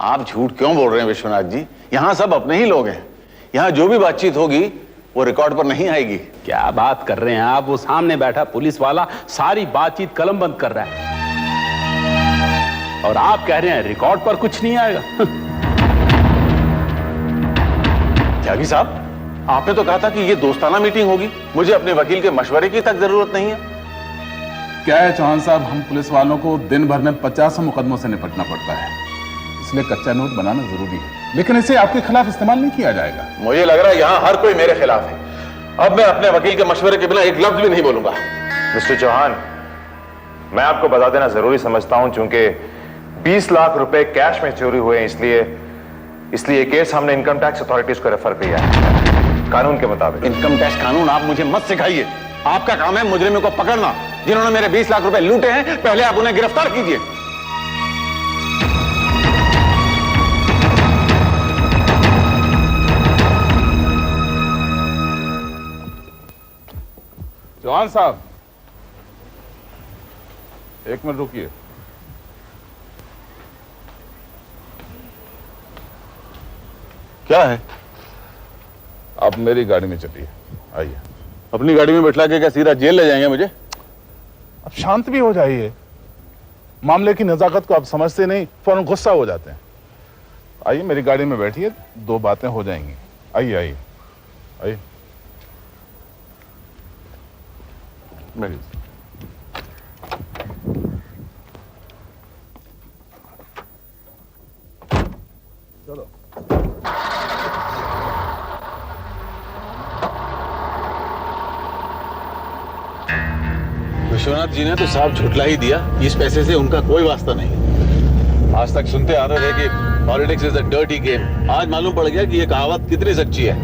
आप झूठ क्यों बोल रहे हैं विश्वनाथ जी? यहाँ सब अपने ही लोग हैं। यहाँ जो भी बातचीत होगी वो रिकॉर्ड पर नहीं आएगी। क्या बात कर रहे हैं आप? वो सामने बैठा पुलिस वाला सारी बातचीत कलमबंद कर रहा है और आप कह रहे हैं रिकॉर्ड पर कुछ नहीं आएगा। त्यागी साहब, आपने तो कहा था कि ये दोस्ताना मीटिंग होगी। मुझे अपने वकील के मशवरे की तक जरूरत नहीं है। क्या है चौहान साहब, हम पुलिस वालों को दिन भर में 50 मुकदमों से निपटना पड़ता है, इसलिए कच्चा नोट बनाना जरूरी है, लेकिन इसे आपके खिलाफ इस्तेमाल नहीं किया जाएगा। मुझे लग रहा है यहाँ हर कोई मेरे खिलाफ है। अब मैं अपने वकील के मशवरे के बिना एक लफ्ज भी नहीं बोलूंगा। मिस्टर चौहान, मैं आपको बता देना जरूरी समझता हूं, चूंकि 20 लाख रुपए कैश में चोरी हुए हैं, इसलिए केस हमने इनकम टैक्स अथॉरिटीज को रेफर किया है कानून के मुताबिक। इनकम टैक्स कानून आप मुझे मत सिखाइए। आपका काम है मुजरिमों को पकड़ना। जिन्होंने मेरे 20 लाख रुपए लूटे हैं, पहले आप उन्हें गिरफ्तार कीजिए। चौहान साहब, एक मिनट रुकिए। क्या है? आप मेरी गाड़ी में चलिए, आइए। अपनी गाड़ी में बैठला के क्या सीधा जेल ले जाएंगे मुझे? अब शांत भी हो जाइए। मामले की नजाकत को आप समझते नहीं, फौरन गुस्सा हो जाते हैं। आइए मेरी गाड़ी में बैठिए, दो बातें हो जाएंगी। आइए आइए आइए। बैठिए। चलो। विश्वनाथ जी ने तो साफ झुठला ही दिया। इस पैसे से उनका कोई वास्ता नहीं। आज तक सुनते आ रहे थे कि politics is a dirty game. आज मालूम पड़ गया कि ये कहावत कितनी सच्ची है।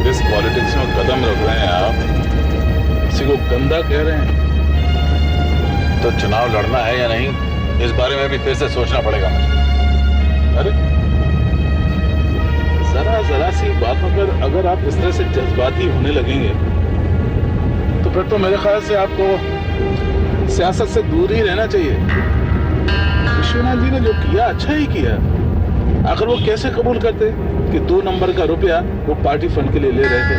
जिस पॉलिटिक्स में कदम रख रहे हैं आप, किसी को गंदा कह रहे हैं। तो चुनाव लड़ना है या नहीं, इस बारे में भी फिर से सोचना पड़ेगा मुझे। अरे जरा सी बातों पर अगर आप इस तरह से जज्बाती होने लगेंगे तो फिर तो मेरे ख्याल से आपको सियासत से दूर ही रहना चाहिए। विश्वनाथ जी ने जो किया अच्छा ही किया। आखिर वो कैसे कबूल करते कि 2 नंबर का रुपया वो पार्टी फंड के लिए ले रहे थे?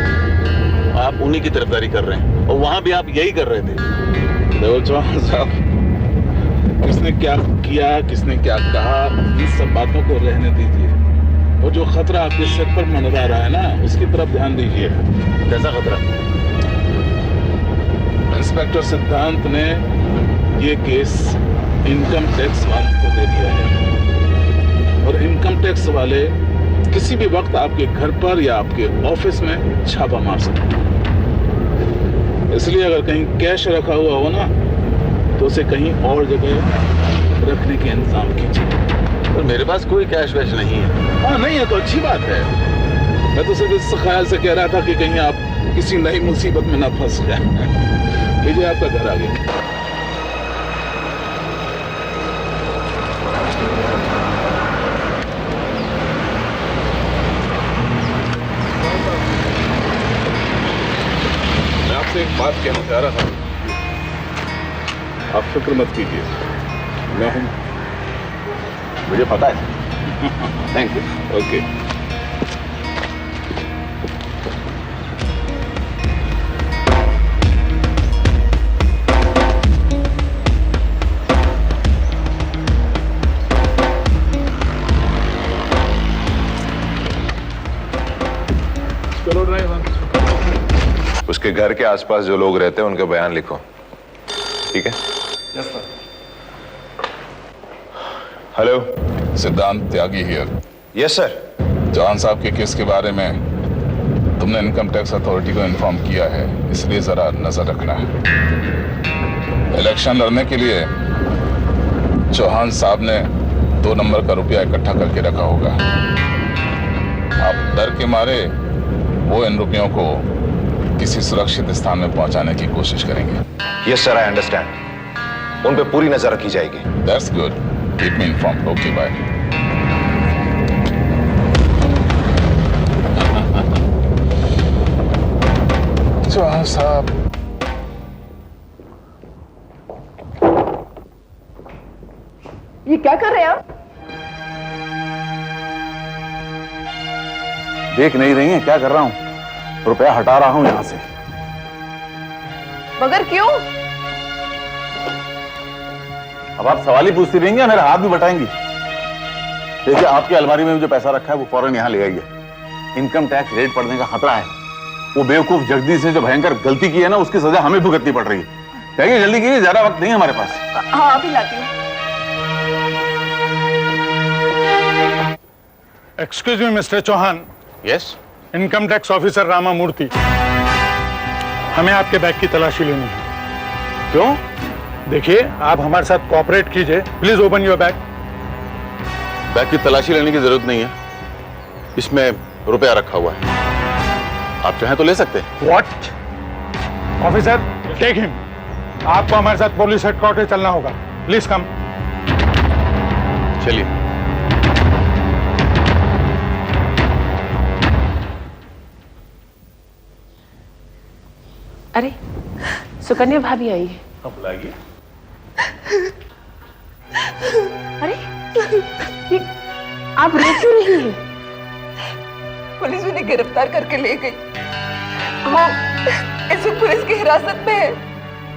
आप उन्हीं की तरफदारी कर रहे हैं और वहां भी आप यही कर रहे थे। देखो चौहान साहब, किसने क्या किया, किसने क्या कहा, इन सब बातों को रहने दीजिए। और जो खतरा आपके सिर पर मंडरा रहा है ना, उसकी तरफ ध्यान दीजिए। कैसा खतरा? इंस्पेक्टर सिद्धांत ने ये केस इनकम टैक्स वालों को दे दिया है और इनकम टैक्स वाले किसी भी वक्त आपके घर पर या आपके ऑफिस में छापा मार सकते हैं। इसलिए अगर कहीं कैश रखा हुआ हो ना, तो उसे कहीं और जगह रखने के इंतजाम कीजिए। पर मेरे पास कोई कैश वैश नहीं है। हाँ, नहीं है तो अच्छी बात है। मैं तो सिर्फ इस ख्याल से कह रहा था कि कहीं आप किसी नई मुसीबत में ना फंस जाए। लीजिए, आपका घर आ गया। मैं आपसे एक बात कहना चाह रहा था। आप फिक्र मत कीजिए, मैं हूं। मुझे पता है। Thank you. ओके। चलो ड्राइवर। उसके घर के आसपास जो लोग रहते हैं उनका बयान लिखो, ठीक है? Yes sir. हेलो, सिद्धांत त्यागी हियर। Yes sir. जवान साहब के केस के बारे में तुमने इनकम टैक्स अथॉरिटी को इन्फॉर्म किया है, इसलिए जरा नजर रखना है। इलेक्शन लड़ने के लिए चौहान साहब ने 2 नंबर का रुपया इकट्ठा करके रखा होगा। आप डर के मारे वो इन रुपयों को किसी सुरक्षित स्थान में पहुंचाने की कोशिश करेंगे। Yes sir, I understand. उन पे पूरी नजर रखी जाएगी। That's good. Keep me informed. Okay, bye. Chauhan साहब, ये क्या कर रहे हैं आप? देख नहीं रही हैं क्या कर रहा हूं? रुपया हटा रहा हूं यहां से। मगर क्यों? अब आप सवाल ही पूछती रहेंगी, मेरे हाथ भी बटाएंगी। देखिए, आपकी अलमारी में जो पैसा रखा है वो फौरन यहां ले आइए। इनकम टैक्स रेड पड़ने का खतरा है। वो बेवकूफ जगदीश ने जो भयंकर गलती की है ना, उसकी सजा हमें भुगतनी पड़ रही है। जाइए, जल्दी कीजिए, ज्यादा वक्त नहीं है हमारे पास। हाँ, अभी लाती हूँ। Excuse me mister Chauhan. Yes. Income tax officer Rama Murthy, हमें आपके बैग की तलाशी लेनी है। क्यों? देखिए, आप हमारे साथ कोऑपरेट कीजिए। Please open your bag. Bag की तलाशी लेने की जरूरत नहीं है, इसमें रुपया रखा हुआ है, आप चाहें तो ले सकते हैं। व्हाट? Officer, take him. आपको हमारे साथ पुलिस हेडक्वार्टर चलना होगा। Please come. चलिए। अरे, सुकन्या भाभी आई है। अब बुलाइए। अरे, ये आप रो क्यों नहीं है? पुलिस उन्हें गिरफ्तार करके ले गई। वो इस वक्त पुलिस की हिरासत में है।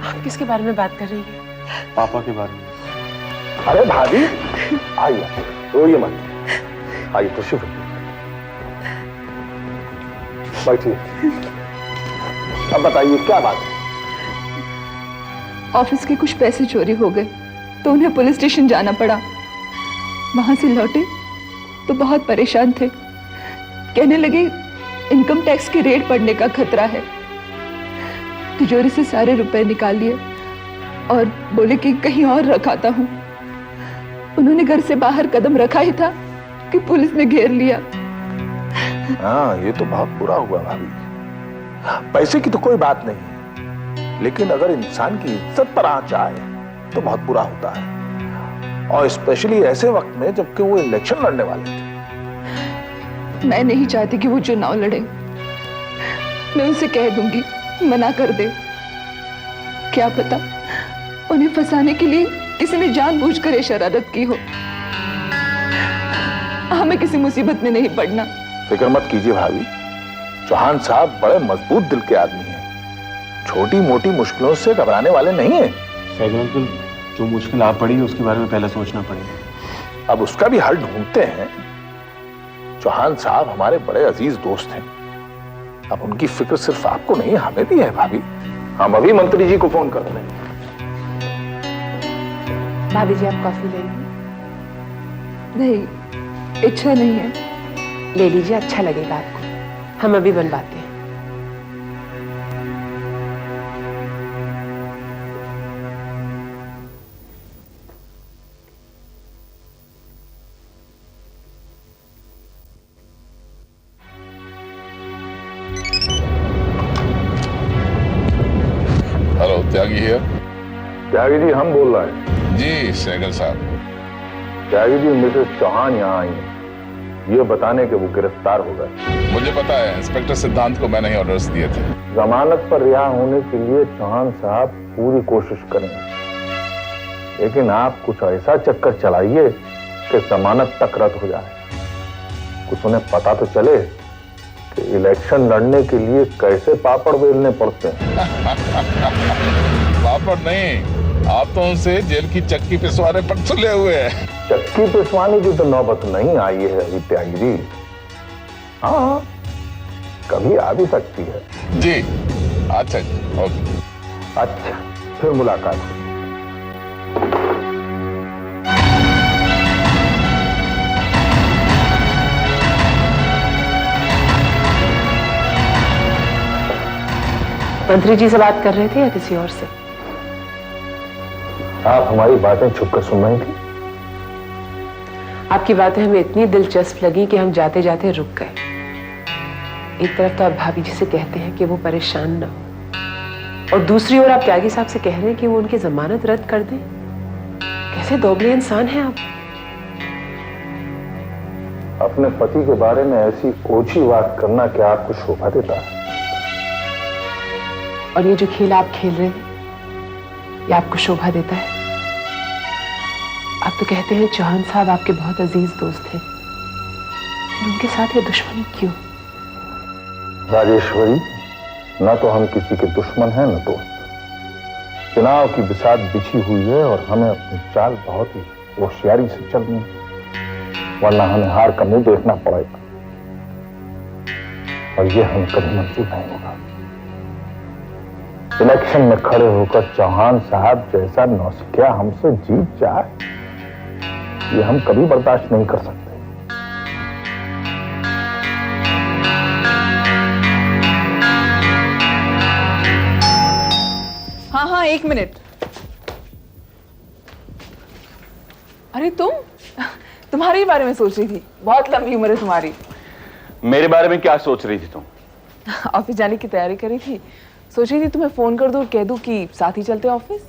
आप किसके बारे में बात कर रही है? पापा के बारे में। अरे भाभी, आइए, रोइए मत। आइए, तशरीफ बैठिए। अब बताइए क्या बात है? ऑफिस के कुछ पैसे चोरी हो गए तो उन्हें पुलिस स्टेशन जाना पड़ा। वहां से लौटे तो बहुत परेशान थे। कहने लगे इनकम टैक्स की रेड पड़ने का खतरा है। तिजोरी से सारे रुपए निकाल लिए और बोले कि कहीं और रखाता हूं। उन्होंने घर से बाहर कदम रखा ही था कि पुलिस ने घेर लिया। हाँ, ये तो बहुत बुरा हुआ भाभी। पैसे की तो कोई बात नहीं, लेकिन अगर इंसान की इज्जत पर आंच आए तो बहुत बुरा होता है, और स्पेशली ऐसे वक्त में जबकि वो इलेक्शन लड़ने वाले थे। मैं नहीं चाहती कि वो चुनाव लड़े। मैं उनसे कह दूंगी, मना कर दे। क्या पता उन्हें फंसाने के लिए किसी ने जानबूझकर ये शरारत की हो। हमें किसी मुसीबत में नहीं पड़ना। फिक्र मत कीजिए भाभी, चौहान साहब बड़े मजबूत दिल के आदमी हैं। छोटी मोटी मुश्किलों से घबराने वाले नहीं हैं। सैगल अंकल, जो मुश्किल आप पड़ी है उसके बारे में पहले सोचना पड़ेगा। अब उसका भी हल ढूंढते हैं। चौहान साहब हमारे बड़े अजीज दोस्त हैं। अब उनकी फिक्र सिर्फ आपको नहीं, हमें भी है भाभी। हम अभी मंत्री जी को फोन कर रहे हैं। भाभी जी, आप कॉफी लेंगे? नहीं, इच्छा नहीं है। ले लीजिए, अच्छा लगेगा आपको। हम अभी बनवाते हैं। Hello, Tyagi here. Tyagi ji, हम बोल रहे हैं। जी सहगल साहब। त्यागी जी, मिसेस चौहान यहाँ आई हैं, ये बताने के वो गिरफ्तार हो गए। मुझे पता है, इंस्पेक्टर सिद्धांत को मैंने ही ऑर्डर्स दिए थे। जमानत पर रिहा होने के लिए चौहान साहब पूरी कोशिश करेंगे, लेकिन आप कुछ ऐसा चक्कर चलाइए कि जमानत तक रद्द हो जाए। कुछ उन्हें पता तो चले कि इलेक्शन लड़ने के लिए कैसे पापड़ बेलने पड़ते हैं। पापड़ नहीं, आप तो उनसे जेल की चक्की पिसवाने पर तुले हुए हैं। चक्की पिसवाने की तो नौबत नहीं आई है अभी त्यागी जी। हाँ, कभी आ भी सकती है। जी अच्छा जी, ओके। अच्छा, फिर मुलाकात होगी। मंत्री जी से बात कर रहे थे या किसी और से? आप हमारी बातें छुपकर सुन रही थी। आपकी बातें हमें इतनी दिलचस्प लगी कि हम जाते जाते रुक गए। एक तरफ तो आप भाभी जी से कहते हैं कि वो परेशान ना हो, और दूसरी ओर आप त्यागी साहब से कह रहे हैं कि वो उनकी जमानत रद्द कर दें। कैसे दोगले इंसान हैं आप। अपने पति के बारे में ऐसी ओछी बात करना क्या आपको शोभा देता है? और ये जो खेल आप खेल रहे हैं, ये आपको शोभा देता है? आप आप तो कहते हैं चौहान साहब आपके बहुत अजीज दोस्त हैं, फिर उनके साथ ये दुश्मनी क्यों? राजेश्वरी, न तो हम किसी के दुश्मन हैं न दोस्त। चुनाव की बिसात बिछी हुई है और हमें अपनी चाल बहुत ही होशियारी से चलनी है, वरना हमें हार का मुंह देखना पड़ेगा और ये हमें कभी मंजूर नहीं होगा। इलेक्शन में खड़े होकर चौहान साहब जैसा नौसिखिया हमसे जीत जाए, ये हम कभी बर्दाश्त नहीं कर सकते। हाँ, 1 मिनट। अरे तुम्हारे ही बारे में सोच रही थी। बहुत लंबी उम्र है तुम्हारी। मेरे बारे में क्या सोच रही थी तुम? ऑफिस जाने की तैयारी करी थी, सोच रही थी तुम्हें फोन कर दूं और कह दूं कि साथ ही चलते ऑफिस।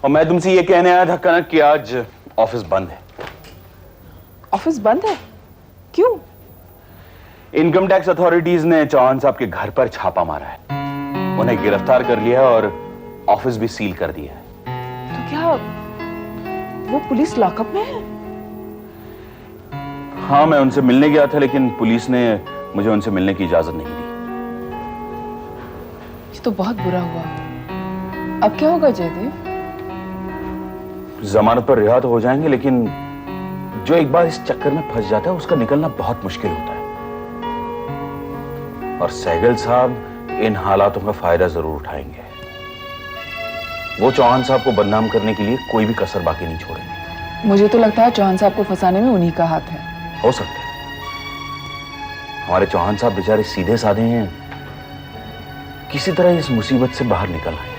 और मैं तुमसे ये कहने आया था कनक कि आज ऑफिस बंद है। ऑफिस बंद है? क्यों? इनकम टैक्स अथॉरिटीज ने चौहान साहब के घर पर छापा मारा है, उन्हें गिरफ्तार कर लिया है और ऑफिस भी सील कर दिया है। तो क्या वो पुलिस लॉकअप में है? हाँ, मैं उनसे मिलने गया था लेकिन पुलिस ने मुझे उनसे मिलने की इजाजत नहीं दी। ये तो बहुत बुरा हुआ। अब क्या होगा जयदेव? जमानत पर रिहा तो हो जाएंगे, लेकिन जो एक बार इस चक्कर में फंस जाता है उसका निकलना बहुत मुश्किल होता है। और सहगल साहब इन हालातों का फायदा जरूर उठाएंगे। वो चौहान साहब को बदनाम करने के लिए कोई भी कसर बाकी नहीं छोड़ेंगे। मुझे तो लगता है चौहान साहब को फंसाने में उन्हीं का हाथ है। हो सकता है। हमारे चौहान साहब बेचारे सीधे साधे हैं, किसी तरह इस मुसीबत से बाहर निकल आए।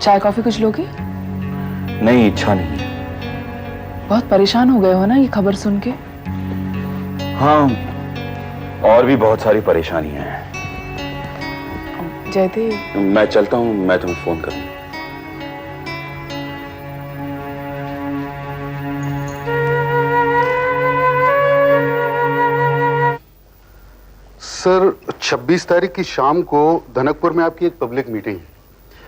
चाय कॉफी कुछ लोगे? नहीं, इच्छा नहीं है। बहुत परेशान हो गए हो ना ये खबर सुन के? हाँ, और भी बहुत सारी परेशानियां हैं। जयदेव, मैं चलता हूं, मैं तुम्हें फोन करूंगा। सर, 26 तारीख की शाम को धनकपुर में आपकी एक पब्लिक मीटिंग है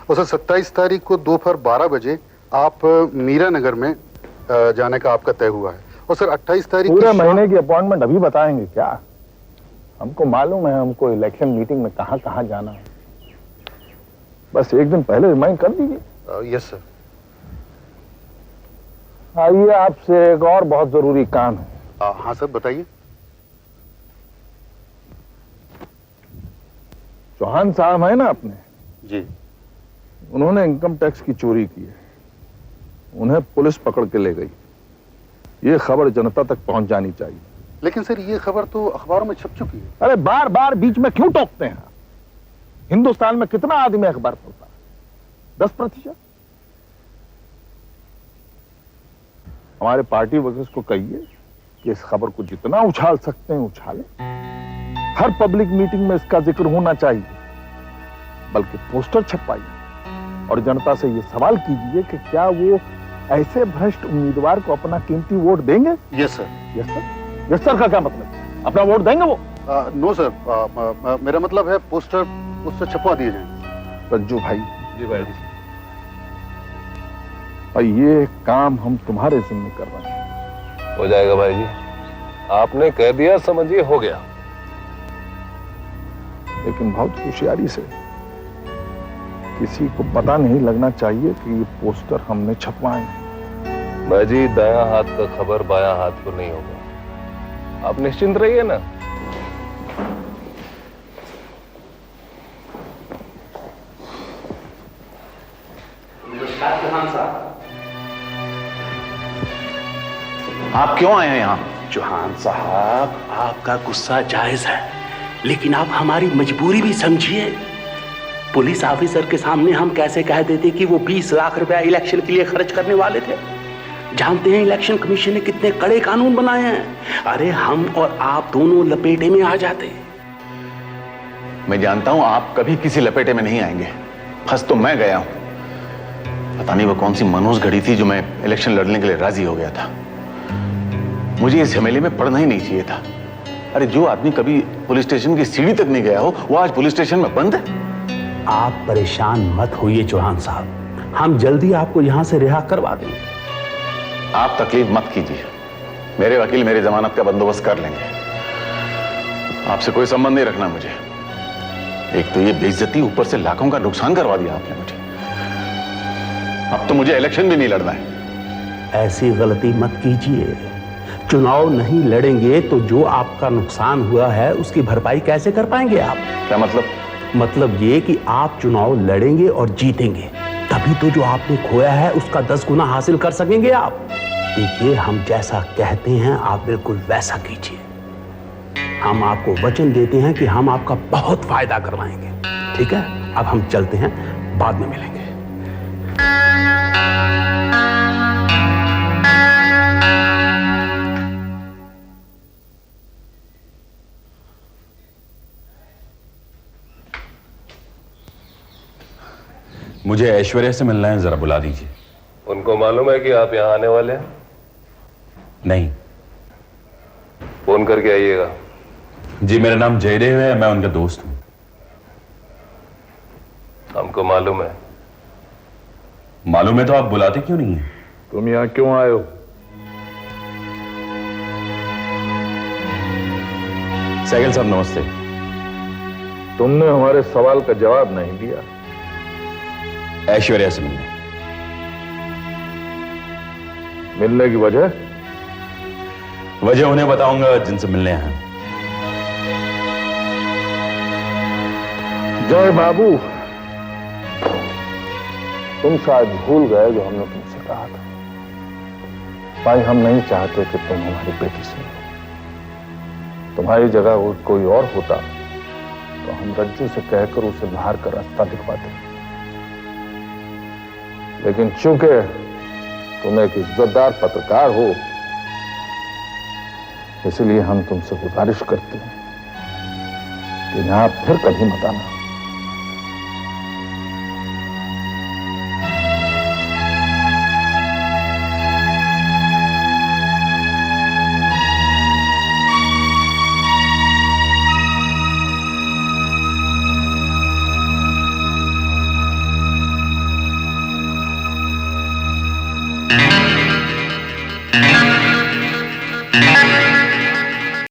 और सर 27 तारीख को दोपहर 12 बजे आप मीरा नगर में जाने का आपका तय हुआ है। और सर 28 तारीख पूरे महीने की अपॉइंटमेंट अभी बताएंगे क्या? हमको मालूम है हमको इलेक्शन मीटिंग में कहां कहां जाना है, बस एक दिन पहले रिमाइंड कर दीजिए। Yes sir. आइए, आपसे एक और बहुत जरूरी काम है। हाँ सर, बताइए। चौहान साहब है ना अपने जी, उन्होंने इनकम टैक्स की चोरी की है, उन्हें पुलिस पकड़ के ले गई। ये खबर जनता तक पहुंच जानी चाहिए। लेकिन सर ये खबर तो अखबारों में छप चुकी है। अरे बार बार बीच में क्यों टोकते हैं? हिंदुस्तान में कितना आदमी अखबार पढ़ता है? 10%। हमारे पार्टी वर्कर्स को कहिए कि इस खबर को जितना उछाल सकते हैं उछालें। हर पब्लिक मीटिंग में इसका जिक्र होना चाहिए, बल्कि पोस्टर छपवाइए और जनता से ये सवाल कीजिए कि क्या वो ऐसे भ्रष्ट उम्मीदवार को अपना कीमती वोट देंगे? Yes sir. Yes sir? Yes sir का क्या मतलब? अपना वोट देंगे वो? नो सर, मेरा मतलब है पोस्टर छपवा दिए जाएंगे। रज्जू भाई। जी भाई जी। और ये काम हम तुम्हारे जिम्मे कर रहे हैं। हो जाएगा भाई जी, आपने कह दिया, समझिए हो गया। लेकिन बहुत होशियारी से, किसी को पता नहीं लगना चाहिए कि ये पोस्टर हमने छपवाए हैं। भाई जी, दायां हाथ का खबर बायां हाथ को नहीं होगा, आप निश्चिंत रहिए ना। आप क्यों आए हैं यहाँ? चौहान साहब, आपका गुस्सा जायज है, लेकिन आप हमारी मजबूरी भी समझिए। पुलिस ऑफिसर के सामने हम कैसे कह देते कि वो 20 लाख रुपया इलेक्शन के लिए खर्च करने वाले थे? जानते हैं इलेक्शन कमीशन ने कितने कड़े कानून बनाए हैं। अरे हम और आप दोनों लपेटे में आ जाते। मैं जानता हूं आप कभी किसी लपेटे में नहीं आएंगे, फंस तो मैं गया हूं। पता नहीं वो कौन सी मनहूस घड़ी थी जो मैं इलेक्शन लड़ने के लिए राजी हो गया था। मुझे इस झमेले में पड़ना ही नहीं चाहिए था। अरे जो आदमी कभी पुलिस स्टेशन की सीढ़ी तक नहीं गया हो, वो आज पुलिस स्टेशन में बंद है। आप परेशान मत होइए चौहान साहब, हम जल्दी आपको यहां से रिहा करवा देंगे। आप तकलीफ मत कीजिए, मेरे वकील मेरी जमानत का बंदोबस्त कर लेंगे। आपसे कोई संबंध नहीं रखना मुझे। एक तो ये बेइज्जती, ऊपर से लाखों का नुकसान करवा दिया आपने मुझे। अब तो मुझे इलेक्शन भी नहीं लड़ना है। ऐसी गलती मत कीजिए। चुनाव नहीं लड़ेंगे तो जो आपका नुकसान हुआ है उसकी भरपाई कैसे कर पाएंगे आप? क्या मतलब? मतलब ये कि आप चुनाव लड़ेंगे और जीतेंगे, तभी तो जो आपने खोया है उसका 10 गुना हासिल कर सकेंगे आप। देखिए, हम जैसा कहते हैं आप बिल्कुल वैसा कीजिए। हम आपको वचन देते हैं कि हम आपका बहुत फायदा करवाएंगे। ठीक है, अब हम चलते हैं, बाद में मिलेंगे। मुझे ऐश्वर्या से मिलना है, जरा बुला दीजिए। उनको मालूम है कि आप यहाँ आने वाले हैं? नहीं। फोन करके आइएगा। जी, मेरा नाम जयदेव है, मैं उनका दोस्त हूं। हमको मालूम है। मालूम है तो आप बुलाते क्यों नहीं है? तुम यहाँ क्यों आए हो? सैगल साहब नमस्ते। तुमने हमारे सवाल का जवाब नहीं दिया। ऐश्वर्या से मिलने। मिलने की वजह? वजह उन्हें बताऊंगा जिनसे मिलने हैं। जय बाबू, तुम शायद भूल गए जो हमने तुमसे कहा था। भाई, हम नहीं चाहते कि तुम हमारी बेटी से मिलो। तुम्हारी जगह कोई और होता तो हम रज्जू से कहकर उसे बाहर का रास्ता दिखवाते, लेकिन चूंकि तुम एक इज्जतदार पत्रकार हो, इसलिए हम तुमसे गुजारिश करते हैं कि आप फिर कभी मत आना।